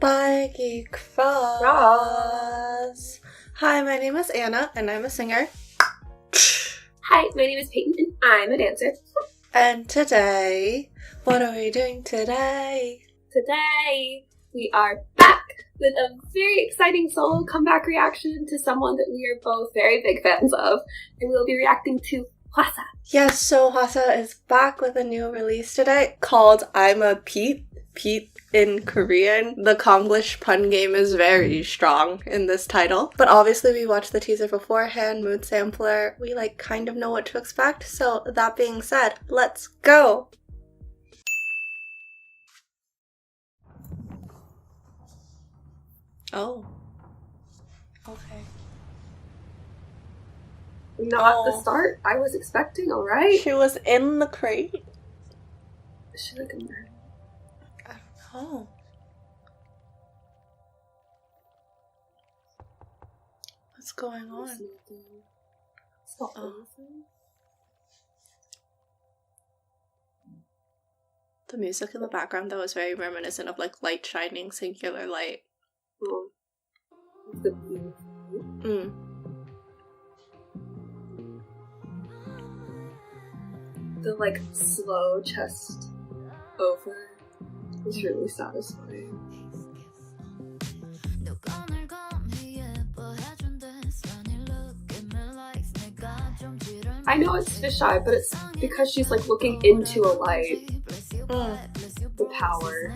by Geek Ross. Hi, my name is Anna, and I'm a singer. Hi, my name is Peyton, and I'm a dancer. And today, what are we doing today? Today, we are back with a very exciting solo comeback reaction to someone that we are both very big fans of, and we'll be reacting to Hwasa. Yes, so Hwasa is back with a new release today called I'm a Pete. Pete in Korean. The Konglish pun game is very strong in this title. But obviously we watched the teaser beforehand, mood sampler. We kind of know what to expect. So that being said, let's go! Oh. Okay. Not the start I was expecting, alright? She was in the crate? Is she like a murderer? I don't know. What's going on? The music in the background that was very reminiscent of light shining, singular light. Oh. The slow chest over is really satisfying. I know it's fisheye, but it's because she's looking into a light. The power.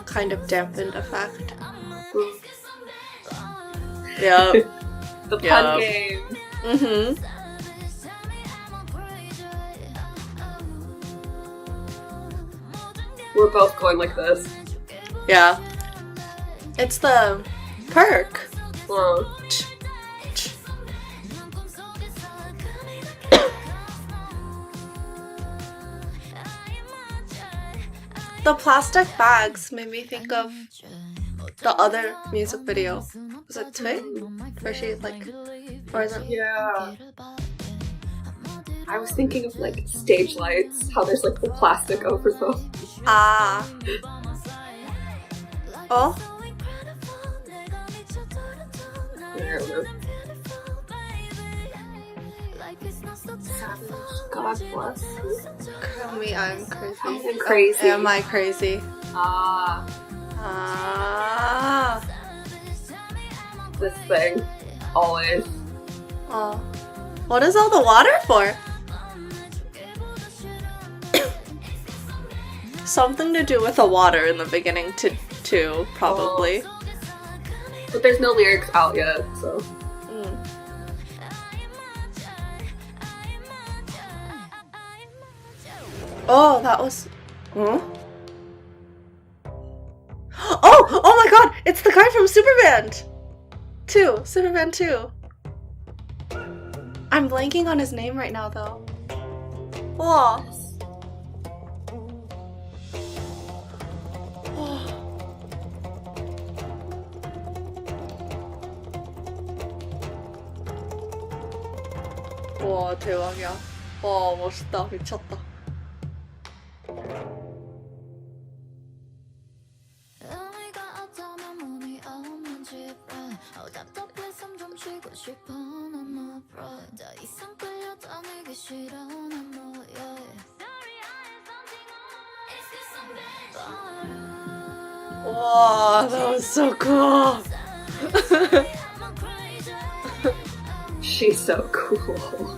Kind of dampened effect. Yep. The pun game. We're both going like this. Yeah. It's the perk. Oh. The plastic bags made me think of the other music video. Was it Twig? Where she or is it? Yeah. I was thinking of stage lights, how there's the plastic over them. Ah. Oh? God bless. Tell me I'm crazy. I'm crazy. Am I crazy? Ah. This thing. Always. Oh. What is all the water for? Something to do with the water in the beginning too, probably. Oh. But there's no lyrics out yet, so. Oh, that was... Huh? Oh my god! It's the guy from Superband! Superband 2. I'm blanking on his name right now, though. Whoa. 와, 대박이야. 와, 멋있다. 미쳤다. Wow, that was so cool. She's so cool.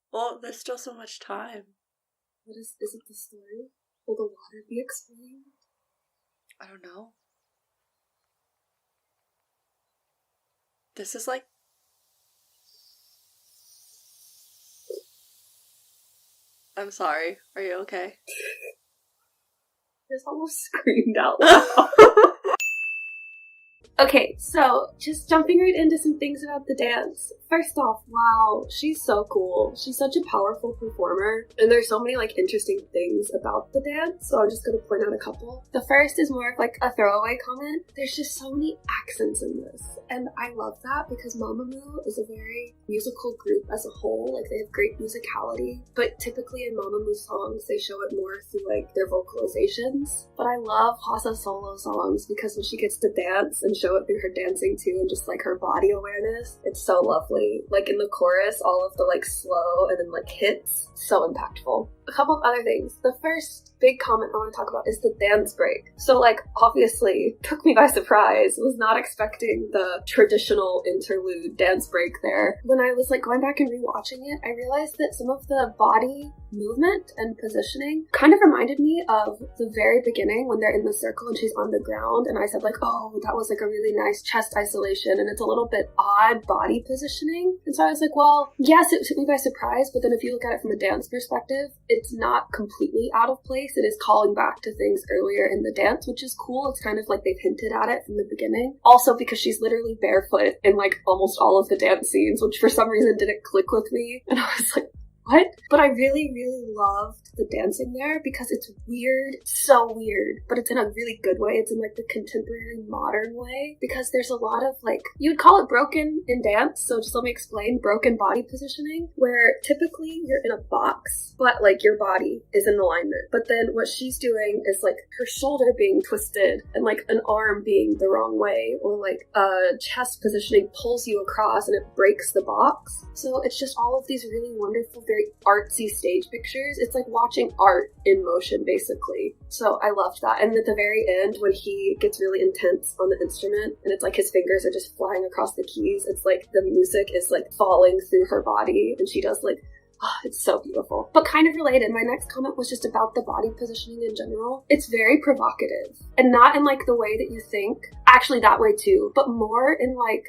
Well, there's still so much time. What is it the story? Will the water be explained? I don't know. This is I'm sorry. Are you okay? just almost screamed out loud. Okay, so just jumping right into some things about the dance. First off, wow, she's so cool. She's such a powerful performer, and there's so many like interesting things about the dance, so I'm just gonna point out a couple. The first is more of like a throwaway comment. There's just so many accents in this, and I love that because Mamamoo is a very musical group as a whole. Like, they have great musicality, but typically in Mamamoo songs, they show it more through like their vocalizations. But I love Hwasa's solo songs because when she gets to dance and show it through her dancing too, and just like her body awareness, it's so lovely. Like in the chorus, all of the like slow and then like hits, so impactful. A couple of other things. The first big comment I want to talk about is the dance break. So like, obviously, took me by surprise. Was not expecting the traditional interlude dance break there. When I was like going back and rewatching it, I realized that some of the body movement and positioning kind of reminded me of the very beginning when they're in the circle and she's on the ground, and I said like, oh, that was like a really nice chest isolation, and it's a little bit odd body positioning. And so I was like, well, yes, it took me by surprise, but then if you look at it from a dance perspective, it's not completely out of place. It is calling back to things earlier in the dance, which is cool. It's kind of like they've hinted at it from the beginning. Also because she's literally barefoot in like almost all of the dance scenes, which for some reason didn't click with me, and I was like, what? But I really, really loved the dancing there because it's weird, so weird, but it's in a really good way. It's in like the contemporary modern way because there's a lot of like, you would call it broken in dance, so just let me explain. Broken body positioning, where typically you're in a box, but like your body is in alignment. But then what she's doing is like her shoulder being twisted and like an arm being the wrong way, or like a chest positioning pulls you across and it breaks the box. So it's just all of these really wonderful, very artsy stage pictures. It's like watching art in motion, basically. So I loved that. And at the very end, when he gets really intense on the instrument, and it's like his fingers are just flying across the keys, it's like the music is like falling through her body, and she does like, oh, it's so beautiful. But kind of related, my next comment was just about the body positioning in general. It's very provocative, and not in like the way that you think. Actually, that way too, but more in like,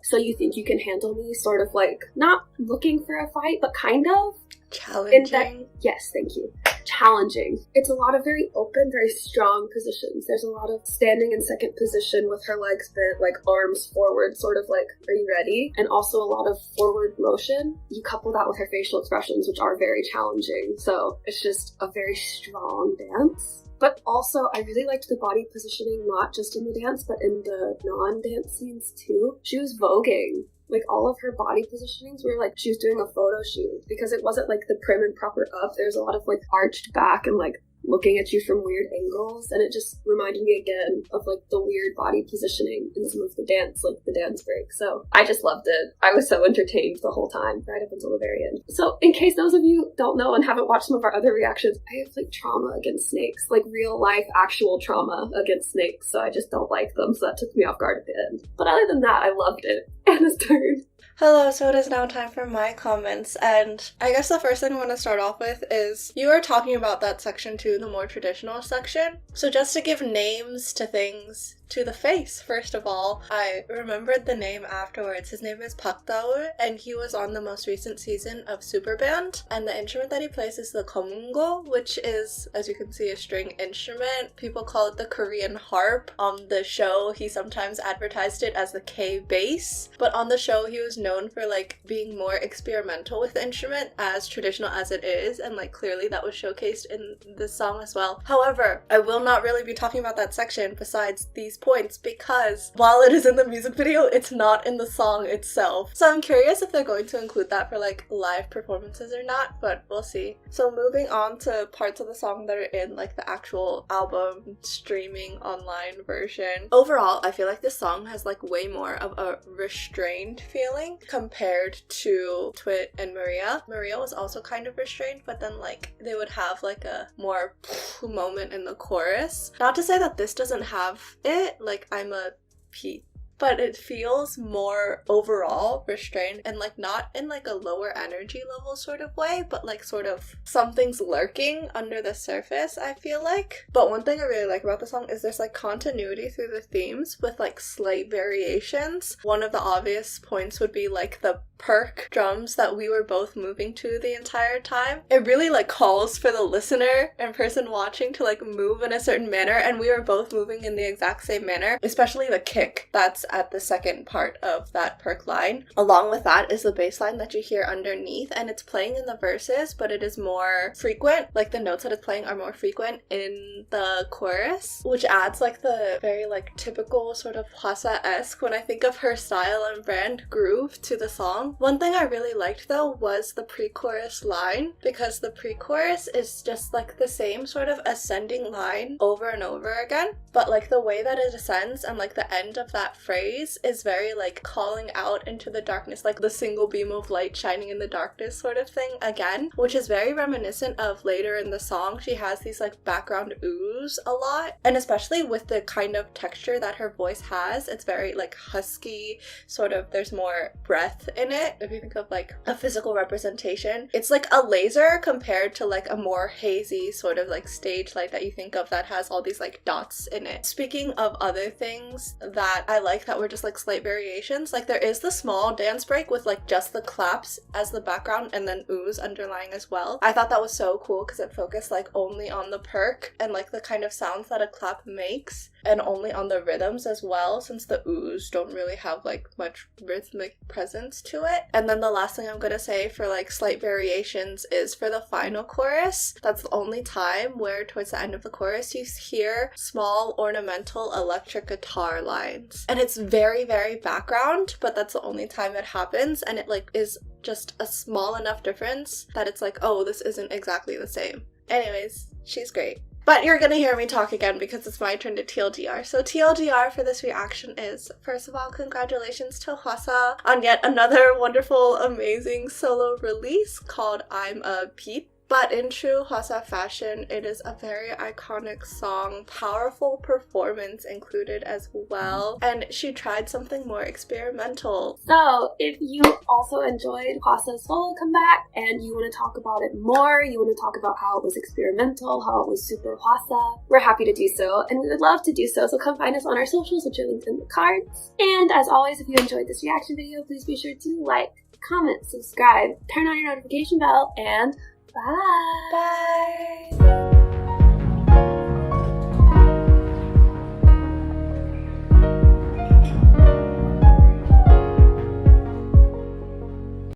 so you think you can handle me, sort of like, not looking for a fight, but kind of. Challenging. Yes, thank you. Challenging. It's a lot of very open, very strong positions. There's a lot of standing in second position with her legs bent, like arms forward, sort of like, are you ready? And also a lot of forward motion. You couple that with her facial expressions, which are very challenging. So it's just a very strong dance. But also, I really liked the body positioning, not just in the dance, but in the non-dance scenes too. She was voguing. Like, all of her body positionings were like she was doing a photo shoot, because it wasn't like the prim and proper up. There's a lot of like arched back and like looking at you from weird angles, and it just reminded me again of like the weird body positioning in some of the dance, like the dance break. So I just loved it. I was so entertained the whole time, right up until the very end. So in case those of you don't know and haven't watched some of our other reactions, I have like trauma against snakes, like real life actual trauma against snakes, so I just don't like them, so that took me off guard at the end. But other than that, I loved it. Anna's turn. Hello, so it is now time for my comments, and I guess the first thing I want to start off with is you were talking about that section too, the more traditional section. So just to give names to things, to the face, first of all, I remembered the name afterwards. His name is Park Daul, and he was on the most recent season of Superband, and the instrument that he plays is the komungo, which is, as you can see, a string instrument. People call it the Korean harp. On the show, he sometimes advertised it as the K-bass, but on the show, he was known for like being more experimental with the instrument, as traditional as it is, and like clearly that was showcased in this song as well. However, I will not really be talking about that section besides these points, because while it is in the music video, it's not in the song itself. So I'm curious if they're going to include that for like live performances or not, but we'll see. So moving on to parts of the song that are in like the actual album streaming online version. Overall, I feel like this song has like way more of a restrained feeling compared to Twit and Maria. Maria was also kind of restrained, but then like they would have like a more moment in the chorus. Not to say that this doesn't have it, like I'm a Pete, but it feels more overall restrained, and like not in like a lower energy level sort of way, but like sort of something's lurking under the surface, I feel like. But one thing I really like about the song is there's like continuity through the themes with like slight variations. One of the obvious points would be like the perk drums that we were both moving to the entire time. It really like calls for the listener and person watching to like move in a certain manner, and we were both moving in the exact same manner, especially the kick that's at the second part of that perk line. Along with that is the bass line that you hear underneath, and it's playing in the verses, but it is more frequent. Like the notes that it's playing are more frequent in the chorus, which adds like the very like typical sort of Hwasa-esque, when I think of her style and brand, groove to the song. One thing I really liked though was the pre-chorus line, because the pre-chorus is just like the same sort of ascending line over and over again, but like the way that it ascends and like the end of that phrase is very like calling out into the darkness, like the single beam of light shining in the darkness sort of thing again, which is very reminiscent of later in the song. She has these like background oohs a lot, and especially with the kind of texture that her voice has, it's very like husky, sort of, there's more breath in it. If you think of like a physical representation, it's like a laser compared to like a more hazy sort of like stage light that you think of that has all these like dots in it. Speaking of other things that I like that were just like slight variations, like there is the small dance break with like just the claps as the background and then oohs underlying as well. I thought that was so cool because it focused like only on the perk and like the kind of sounds that a clap makes, and only on the rhythms as well, since the oohs don't really have like much rhythmic presence to it. And then the last thing I'm gonna say for like slight variations is for the final chorus. That's the only time where towards the end of the chorus you hear small ornamental electric guitar lines, and it's very, very background, but that's the only time it happens, and it like is just a small enough difference that it's like, oh, this isn't exactly the same. Anyways, she's great. But you're gonna hear me talk again because it's my turn to TLDR. So TLDR for this reaction is, first of all, congratulations to Hwasa on yet another wonderful, amazing solo release called I'm a Peep. But in true Hwasa fashion, it is a very iconic song, powerful performance included as well, and she tried something more experimental. So, if you also enjoyed Hwasa's solo comeback and you want to talk about it more, you want to talk about how it was experimental, how it was super Hwasa, we're happy to do so, and we would love to do so, so come find us on our socials, which are linked in the cards. And as always, if you enjoyed this reaction video, please be sure to like, comment, subscribe, turn on your notification bell, and bye! Bye!